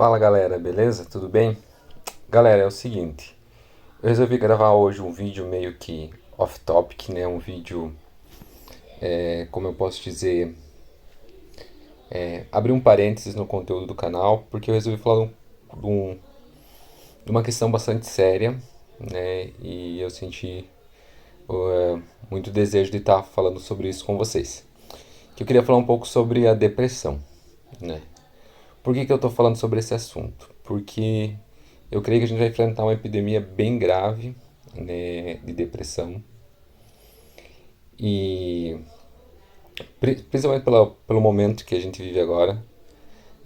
Fala galera, beleza? Tudo bem? Galera, é o seguinte, eu resolvi gravar hoje um vídeo meio que off-topic, né? Um vídeo, como eu posso dizer, abrir um parênteses no conteúdo do canal, porque eu resolvi falar de, um- de uma questão bastante séria, né? E eu senti muito desejo de estar falando sobre isso com vocês. Que eu queria falar um pouco sobre a depressão, né? Por que eu estou falando sobre esse assunto? Porque eu creio que a gente vai enfrentar uma epidemia bem grave, né, de depressão. E principalmente pelo momento que a gente vive agora,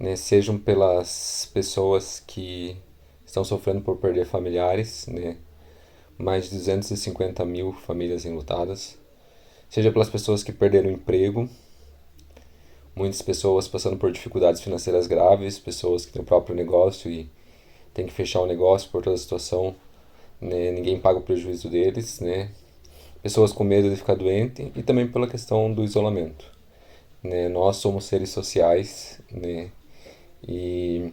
né, sejam pelas pessoas que estão sofrendo por perder familiares, né, mais de 250 mil famílias enlutadas, seja pelas pessoas que perderam o emprego, muitas pessoas passando por dificuldades financeiras graves, pessoas que têm o próprio negócio e têm que fechar o negócio por toda a situação, né, ninguém paga o prejuízo deles, né, pessoas com medo de ficar doente e também pela questão do isolamento, né, nós somos seres sociais, né, e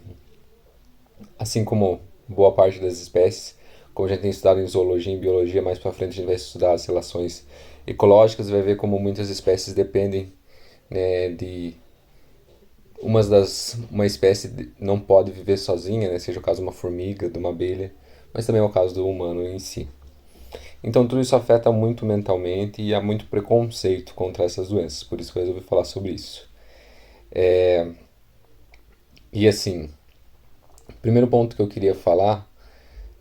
assim como boa parte das espécies, como a gente tem estudado em zoologia e em biologia, mais para frente a gente vai estudar as relações ecológicas, vai ver como muitas espécies dependem, né, de uma espécie não pode viver sozinha, né, seja o caso de uma formiga, de uma abelha, mas também é o caso do humano em si. Então tudo isso afeta muito mentalmente e há muito preconceito contra essas doenças, por isso que eu resolvi falar sobre isso. E assim, o primeiro ponto que eu queria falar,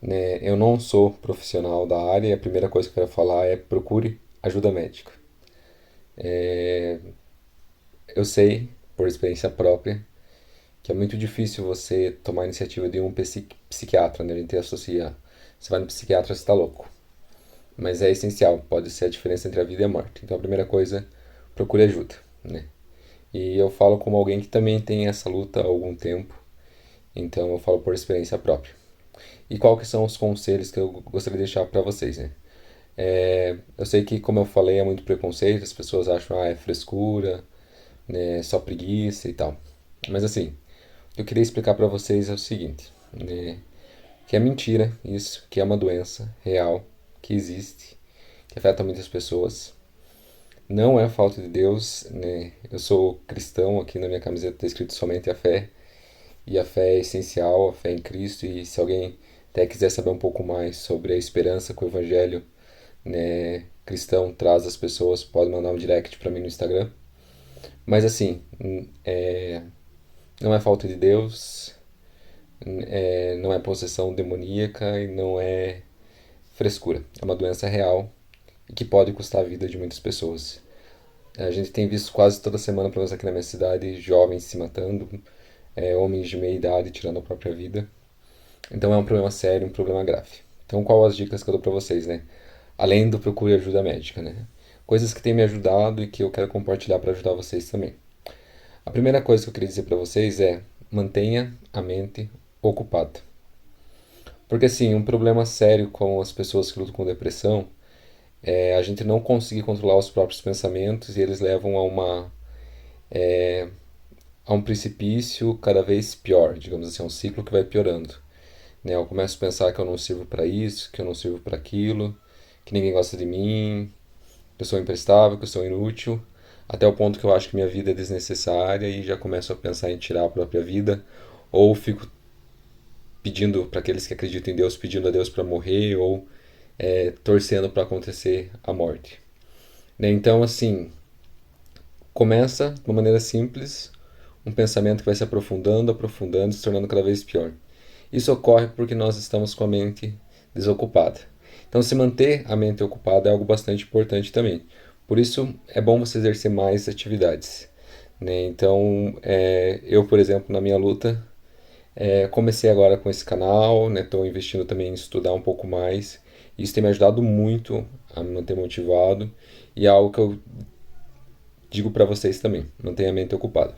né, eu não sou profissional da área e a primeira coisa que eu quero falar é procure ajuda médica. Eu sei, por experiência própria, que é muito difícil você tomar a iniciativa de um psiquiatra, né? A gente associa, você vai no psiquiatra, você está louco. Mas é essencial, pode ser a diferença entre a vida e a morte. Então a primeira coisa, procure ajuda, né? E eu falo como alguém que também tem essa luta há algum tempo, então eu falo por experiência própria. E qual que são os conselhos que eu gostaria de deixar para vocês, né? Eu sei que, como eu falei, é muito preconceito, as pessoas acham, é frescura, né, só preguiça e tal. Mas assim, o que eu queria explicar para vocês é o seguinte, né, que é mentira isso, que é uma doença real, que existe, que afeta muitas pessoas. Não é falta de Deus, né? Eu sou cristão, aqui na minha camiseta está escrito somente a fé, e a fé é essencial, a fé em Cristo, e se alguém até quiser saber um pouco mais sobre a esperança que o Evangelho, né, cristão traz às pessoas, pode mandar um direct para mim no Instagram. Mas assim, não é falta de Deus, não é possessão demoníaca e não é frescura. É uma doença real e que pode custar a vida de muitas pessoas. A gente tem visto quase toda semana, pelo menos aqui na minha cidade, jovens se matando, homens de meia idade tirando a própria vida. Então é um problema sério, um problema grave. Então qual as dicas que eu dou para vocês, né? Além do procure ajuda médica, né? Coisas que têm me ajudado e que eu quero compartilhar para ajudar vocês também. A primeira coisa que eu queria dizer para vocês é mantenha a mente ocupada. Porque assim, um problema sério com as pessoas que lutam com depressão é a gente não conseguir controlar os próprios pensamentos e eles levam a um precipício cada vez pior, digamos assim, é um ciclo que vai piorando. Né? Eu começo a pensar que eu não sirvo para isso, que eu não sirvo para aquilo, que ninguém gosta de mim, que eu sou imprestável, que eu sou inútil, até o ponto que eu acho que minha vida é desnecessária e já começo a pensar em tirar a própria vida, ou fico pedindo para aqueles que acreditam em Deus, pedindo a Deus para morrer, ou torcendo para acontecer a morte. Né? Então, assim, começa de uma maneira simples, um pensamento que vai se aprofundando, aprofundando, se tornando cada vez pior. Isso ocorre porque nós estamos com a mente desocupada. Então, se manter a mente ocupada é algo bastante importante também. Por isso, é bom você exercer mais atividades. Né? Então, eu, por exemplo, na minha luta, comecei agora com esse canal, né? Estou investindo também em estudar um pouco mais. Isso tem me ajudado muito a me manter motivado e é algo que eu digo para vocês também, mantenha a mente ocupada.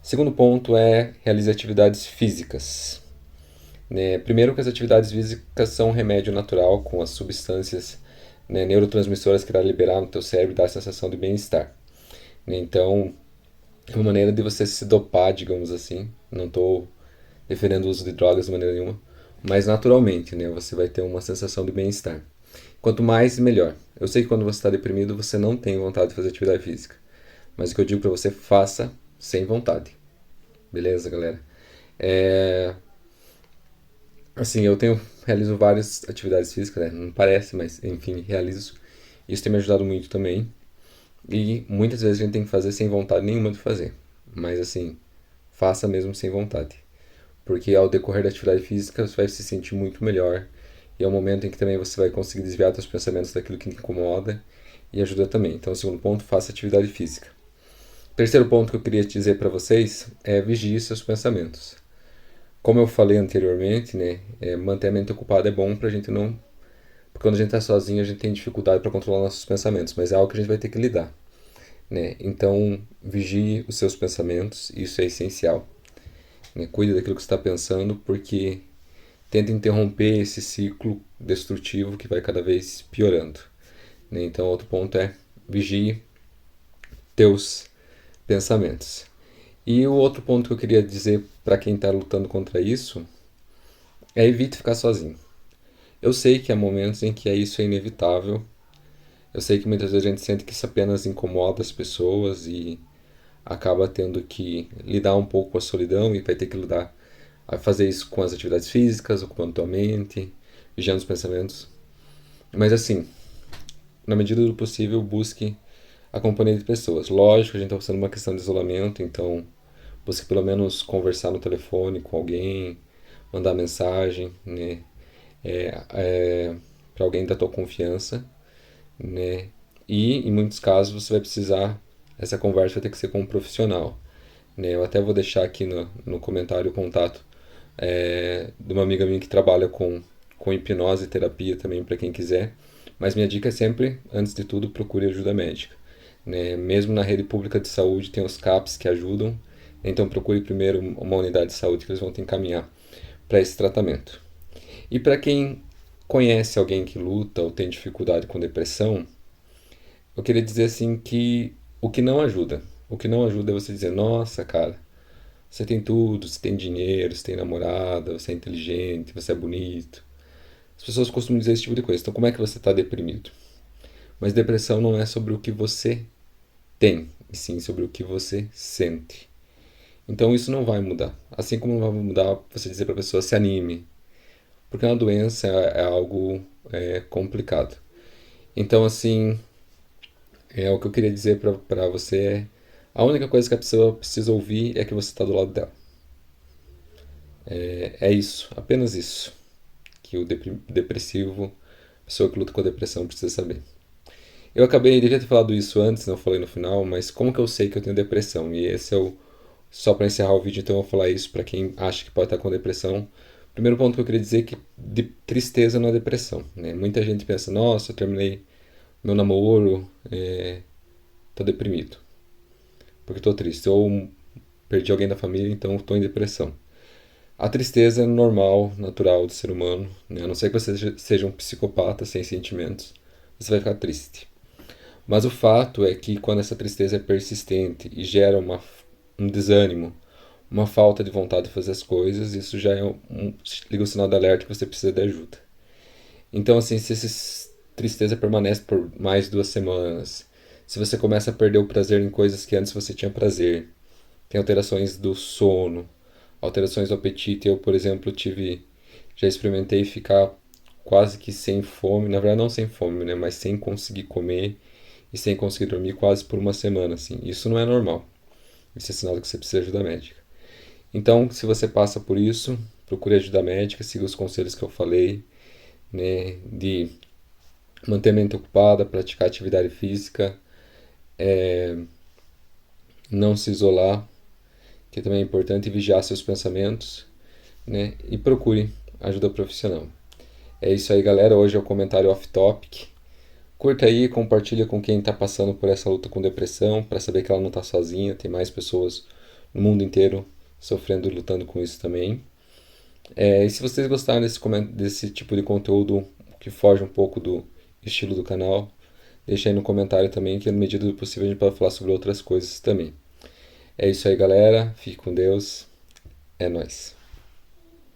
Segundo ponto é realize atividades físicas. Né? Primeiro que as atividades físicas são um remédio natural com as substâncias, né, neurotransmissoras que irá liberar no teu cérebro e dar a sensação de bem-estar. Né? Então, é uma maneira de você se dopar, digamos assim. Não estou defendendo o uso de drogas de maneira nenhuma, mas naturalmente, né, você vai ter uma sensação de bem-estar. Quanto mais, melhor. Eu sei que quando você está deprimido, você não tem vontade de fazer atividade física, mas o que eu digo para você, faça sem vontade. Beleza, galera? É... Assim, realizo várias atividades físicas, né? Não parece, mas enfim, realizo. Isso tem me ajudado muito também. E muitas vezes a gente tem que fazer sem vontade nenhuma de fazer. Mas assim, faça mesmo sem vontade. Porque ao decorrer da atividade física você vai se sentir muito melhor. E é um momento em que também você vai conseguir desviar seus pensamentos daquilo que te incomoda e ajuda também. Então, o segundo ponto, faça atividade física. Terceiro ponto que eu queria dizer para vocês é vigie seus pensamentos. Como eu falei anteriormente, né, manter a mente ocupada é bom pra gente não... Porque quando a gente tá sozinho, a gente tem dificuldade para controlar nossos pensamentos, mas é algo que a gente vai ter que lidar, né? Então, vigie os seus pensamentos, isso é essencial. Né? Cuide daquilo que você está pensando, porque tenta interromper esse ciclo destrutivo que vai cada vez piorando. Né? Então, outro ponto é vigie teus pensamentos. E o outro ponto que eu queria dizer para quem está lutando contra isso é evite ficar sozinho. Eu sei que há momentos em que isso é inevitável. Eu sei que muitas vezes a gente sente que isso apenas incomoda as pessoas e acaba tendo que lidar um pouco com a solidão e vai ter que lidar a fazer isso com as atividades físicas, ocupando tua mente, vigiando os pensamentos. Mas assim, na medida do possível, busque a companhia de pessoas. Lógico, a gente está passando uma questão de isolamento, então busque pelo menos conversar no telefone com alguém, mandar mensagem, né? Para alguém da tua confiança, né? E em muitos casos você vai precisar, essa conversa vai ter que ser com um profissional, né? Eu até vou deixar aqui no comentário o contato de uma amiga minha que trabalha com hipnose e terapia também para quem quiser. Mas minha dica é sempre, antes de tudo, procure ajuda médica. Né? Mesmo na rede pública de saúde tem os CAPs que ajudam, então procure primeiro uma unidade de saúde que eles vão te encaminhar para esse tratamento. E para quem conhece alguém que luta ou tem dificuldade com depressão, eu queria dizer assim que o que não ajuda é você dizer, nossa, cara, você tem tudo, você tem dinheiro, você tem namorada, você é inteligente, você é bonito. As pessoas costumam dizer esse tipo de coisa. Então, como é que você está deprimido? Mas depressão não é sobre o que você tem, e sim sobre o que você sente. Então, isso não vai mudar. Assim como não vai mudar você dizer para a pessoa se anime, porque uma doença é algo complicado. Então, assim, o que eu queria dizer para você é: a única coisa que a pessoa precisa ouvir é que você está do lado dela. É isso, apenas isso, que o depressivo, a pessoa que luta com a depressão precisa saber. Devia ter falado isso antes, não falei no final, mas como que eu sei que eu tenho depressão? E esse é o, só para encerrar o vídeo, então eu vou falar isso para quem acha que pode estar com depressão. Primeiro ponto que eu queria dizer é que tristeza não é depressão, né? Muita gente pensa, nossa, eu terminei meu namoro, tô deprimido, porque tô triste. Ou perdi alguém da família, então estou em depressão. A tristeza é normal, natural do ser humano, né? A não ser que você seja um psicopata sem sentimentos, você vai ficar triste. Mas o fato é que quando essa tristeza é persistente e gera um desânimo, uma falta de vontade de fazer as coisas, isso já liga o sinal de alerta que você precisa de ajuda. Então, assim, se essa tristeza permanece por mais de 2 semanas, se você começa a perder o prazer em coisas que antes você tinha prazer, tem alterações do sono, alterações do apetite. Eu, por exemplo, já experimentei ficar quase que sem fome, na verdade não sem fome, né, mas sem conseguir comer e sem conseguir dormir quase por uma semana, assim. Isso não é normal. Isso é sinal de que você precisa de ajuda médica. Então, se você passa por isso, procure ajuda médica, siga os conselhos que eu falei, né, de manter a mente ocupada, praticar atividade física, não se isolar, que também é importante, vigiar seus pensamentos, né, e procure ajuda profissional. É isso aí, galera. Hoje é o comentário off-topic. Curta aí, compartilha com quem está passando por essa luta com depressão, para saber que ela não está sozinha, tem mais pessoas no mundo inteiro sofrendo e lutando com isso também. E se vocês gostaram desse tipo de conteúdo que foge um pouco do estilo do canal, deixa aí no comentário também, que na medida do possível a gente pode falar sobre outras coisas também. É isso aí, galera. Fique com Deus. É nóis.